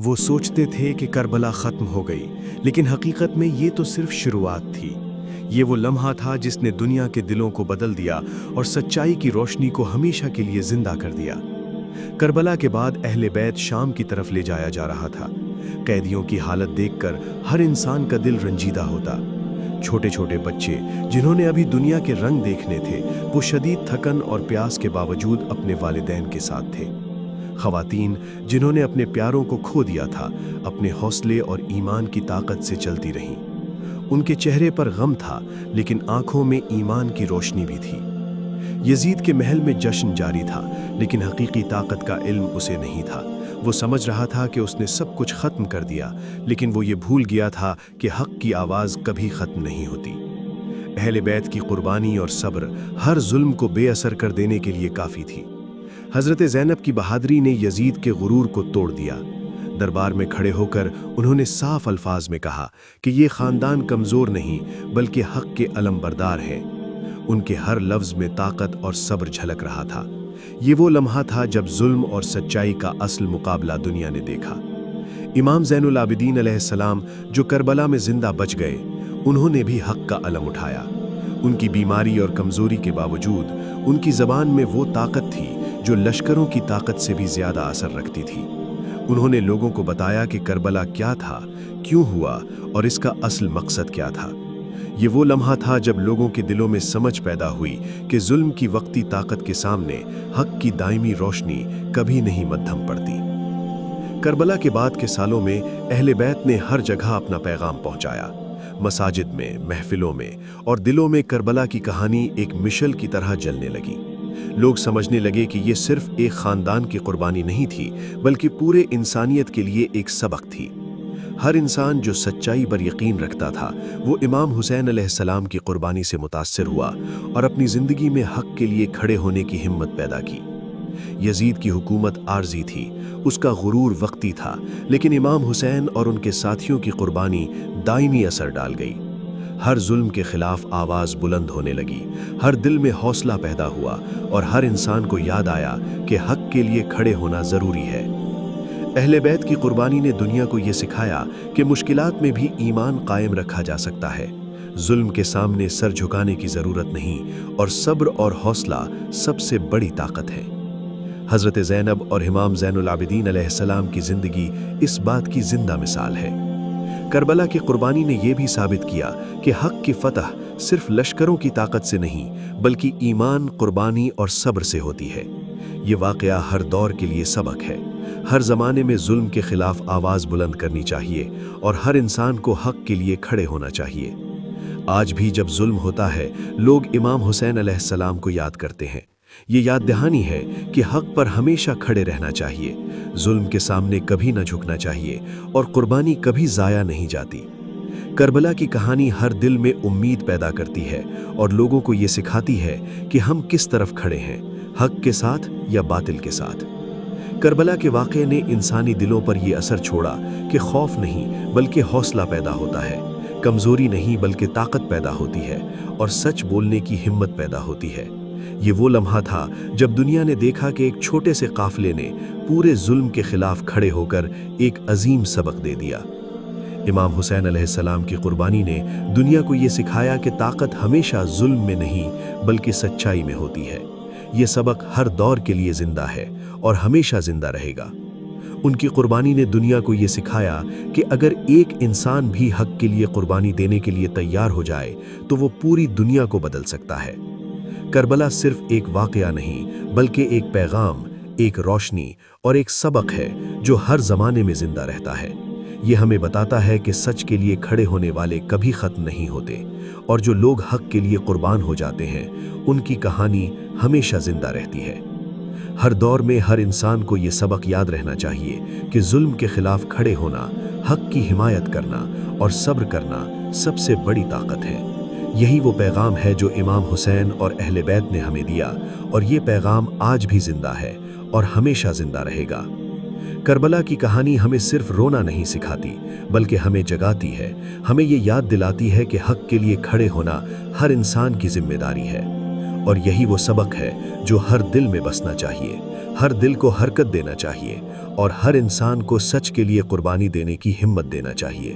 وہ سوچتے تھے کہ کربلا ختم ہو گئی، لیکن حقیقت میں یہ تو صرف شروعات تھی۔ یہ وہ لمحہ تھا جس نے دنیا کے دلوں کو بدل دیا اور سچائی کی روشنی کو ہمیشہ کے لیے زندہ کر دیا۔ کربلا کے بعد اہل بیت شام کی طرف لے جایا جا رہا تھا۔ قیدیوں کی حالت دیکھ کر ہر انسان کا دل رنجیدہ ہوتا۔ چھوٹے چھوٹے بچے جنہوں نے ابھی دنیا کے رنگ دیکھنے تھے، وہ شدید تھکن اور پیاس کے باوجود اپنے والدین کے ساتھ تھے۔ خواتین جنہوں نے اپنے پیاروں کو کھو دیا تھا، اپنے حوصلے اور ایمان کی طاقت سے چلتی رہیں۔ ان کے چہرے پر غم تھا، لیکن آنکھوں میں ایمان کی روشنی بھی تھی۔ یزید کے محل میں جشن جاری تھا، لیکن حقیقی طاقت کا علم اسے نہیں تھا۔ وہ سمجھ رہا تھا کہ اس نے سب کچھ ختم کر دیا، لیکن وہ یہ بھول گیا تھا کہ حق کی آواز کبھی ختم نہیں ہوتی۔ اہل بیت کی قربانی اور صبر ہر ظلم کو بے اثر کر دینے کے لیے کافی تھی۔ حضرت زینب کی بہادری نے یزید کے غرور کو توڑ دیا۔ دربار میں کھڑے ہو کر انہوں نے صاف الفاظ میں کہا کہ یہ خاندان کمزور نہیں بلکہ حق کے علم بردار ہیں۔ ان کے ہر لفظ میں طاقت اور صبر جھلک رہا تھا۔ یہ وہ لمحہ تھا جب ظلم اور سچائی کا اصل مقابلہ دنیا نے دیکھا۔ امام زین العابدین علیہ السلام جو کربلا میں زندہ بچ گئے، انہوں نے بھی حق کا علم اٹھایا۔ ان کی بیماری اور کمزوری کے باوجود ان کی زبان میں وہ طاقت تھی جو لشکروں کی طاقت سے بھی زیادہ اثر رکھتی تھی۔ انہوں نے لوگوں کو بتایا کہ کربلا کیا تھا، کیوں ہوا اور اس کا اصل مقصد کیا تھا۔ یہ وہ لمحہ تھا جب لوگوں کے دلوں میں سمجھ پیدا ہوئی کہ ظلم کی وقتی طاقت کے سامنے حق کی دائمی روشنی کبھی نہیں مدھم پڑتی۔ کربلا کے بعد کے سالوں میں اہل بیت نے ہر جگہ اپنا پیغام پہنچایا۔ مساجد میں، محفلوں میں اور دلوں میں کربلا کی کہانی ایک مشل کی طرح جلنے لگی۔ لوگ سمجھنے لگے کہ یہ صرف ایک خاندان کی قربانی نہیں تھی، بلکہ پورے انسانیت کے لیے ایک سبق تھی۔ ہر انسان جو سچائی پر یقین رکھتا تھا، وہ امام حسین علیہ السلام کی قربانی سے متاثر ہوا اور اپنی زندگی میں حق کے لیے کھڑے ہونے کی ہمت پیدا کی۔ یزید کی حکومت عارضی تھی، اس کا غرور وقتی تھا، لیکن امام حسین اور ان کے ساتھیوں کی قربانی دائمی اثر ڈال گئی۔ ہر ظلم کے خلاف آواز بلند ہونے لگی، ہر دل میں حوصلہ پیدا ہوا اور ہر انسان کو یاد آیا کہ حق کے لیے کھڑے ہونا ضروری ہے۔ اہل بیت کی قربانی نے دنیا کو یہ سکھایا کہ مشکلات میں بھی ایمان قائم رکھا جا سکتا ہے۔ ظلم کے سامنے سر جھکانے کی ضرورت نہیں، اور صبر اور حوصلہ سب سے بڑی طاقت ہے۔ حضرت زینب اور امام زین العابدین علیہ السلام کی زندگی اس بات کی زندہ مثال ہے۔ کربلا کی قربانی نے یہ بھی ثابت کیا کہ حق کی فتح صرف لشکروں کی طاقت سے نہیں، بلکہ ایمان، قربانی اور صبر سے ہوتی ہے۔ یہ واقعہ ہر دور کے لیے سبق ہے۔ ہر زمانے میں ظلم کے خلاف آواز بلند کرنی چاہیے اور ہر انسان کو حق کے لیے کھڑے ہونا چاہیے۔ آج بھی جب ظلم ہوتا ہے، لوگ امام حسین علیہ السلام کو یاد کرتے ہیں۔ یہ یاد دہانی ہے کہ حق پر ہمیشہ کھڑے رہنا چاہیے، ظلم کے سامنے کبھی نہ جھکنا چاہیے اور قربانی کبھی ضائع نہیں جاتی۔ کربلا کی کہانی ہر دل میں امید پیدا کرتی ہے اور لوگوں کو یہ سکھاتی ہے کہ ہم کس طرف کھڑے ہیں، حق کے ساتھ یا باطل کے ساتھ۔ کربلا کے واقعے نے انسانی دلوں پر یہ اثر چھوڑا کہ خوف نہیں بلکہ حوصلہ پیدا ہوتا ہے، کمزوری نہیں بلکہ طاقت پیدا ہوتی ہے، اور سچ بولنے کی ہمت پیدا ہوتی ہے۔ یہ وہ لمحہ تھا جب دنیا نے دیکھا کہ ایک چھوٹے سے قافلے نے پورے ظلم کے خلاف کھڑے ہو کر ایک عظیم سبق دے دیا۔ امام حسین علیہ السلام کی قربانی نے دنیا کو یہ سکھایا کہ طاقت ہمیشہ ظلم میں نہیں بلکہ سچائی میں ہوتی ہے۔ یہ سبق ہر دور کے لیے زندہ ہے اور ہمیشہ زندہ رہے گا۔ ان کی قربانی نے دنیا کو یہ سکھایا کہ اگر ایک انسان بھی حق کے لیے قربانی دینے کے لیے تیار ہو جائے تو وہ پوری دنیا کو بدل سکتا ہے۔ کربلا صرف ایک واقعہ نہیں بلکہ ایک پیغام، ایک روشنی اور ایک سبق ہے جو ہر زمانے میں زندہ رہتا ہے۔ یہ ہمیں بتاتا ہے کہ سچ کے لیے کھڑے ہونے والے کبھی ختم نہیں ہوتے، اور جو لوگ حق کے لیے قربان ہو جاتے ہیں ان کی کہانی ہمیشہ زندہ رہتی ہے۔ ہر دور میں ہر انسان کو یہ سبق یاد رہنا چاہیے کہ ظلم کے خلاف کھڑے ہونا، حق کی حمایت کرنا اور صبر کرنا سب سے بڑی طاقت ہے۔ یہی وہ پیغام ہے جو امام حسین اور اہل بیت نے ہمیں دیا، اور یہ پیغام آج بھی زندہ ہے اور ہمیشہ زندہ رہے گا۔ کربلا کی کہانی ہمیں صرف رونا نہیں سکھاتی بلکہ ہمیں جگاتی ہے، ہمیں یہ یاد دلاتی ہے کہ حق کے لیے کھڑے ہونا ہر انسان کی ذمہ داری ہے، اور یہی وہ سبق ہے جو ہر دل میں بسنا چاہیے، ہر دل کو حرکت دینا چاہیے اور ہر انسان کو سچ کے لیے قربانی دینے کی ہمت دینا چاہیے۔